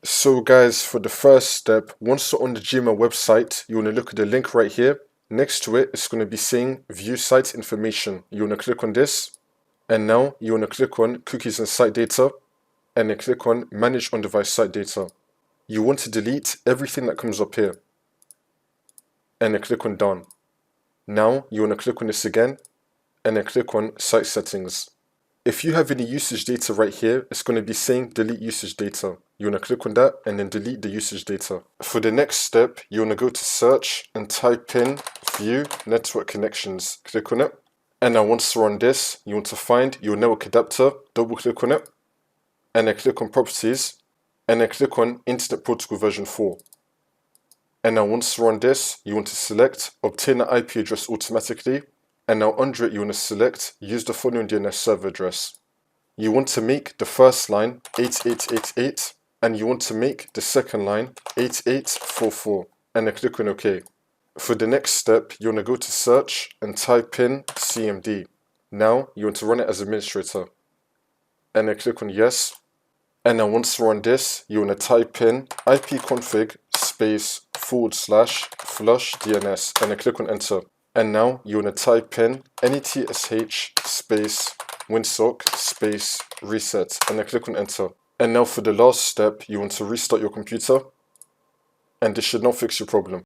So guys, for the first step, once you're on the Gmail website, you want to look at the link right here. Next to it, it's going to be saying View Site Information. You want to click on this, and now you want to click on Cookies and Site Data, and then click on Manage On-Device Site Data. You want to delete everything that comes up here, and then click on Done. Now you want to click on this again, and then click on Site Settings. If you have any usage data right here, it's going to be saying delete usage data. You want to click on that and then delete the usage data. For the next step, you want to go to search and type in view network connections. Click on it. And now once you're on this, you want to find your network adapter, double click on it, and then click on properties, and then click on Internet Protocol version 4. And now once you're on this, you want to select obtain an IP address automatically. And now under it, you want to select use the following DNS server address. You want to make the first line 8888, and you want to make the second line 8844, and then click on OK. For the next step, you want to go to search and type in CMD. Now you want to run it as administrator, and then click on yes. And now once you're on this, you want to type in ipconfig space / flush DNS, and then click on enter. And now you want to type in netsh space winsock space reset, and then click on enter. And now for the last step, you want to restart your computer, and this should now fix your problem.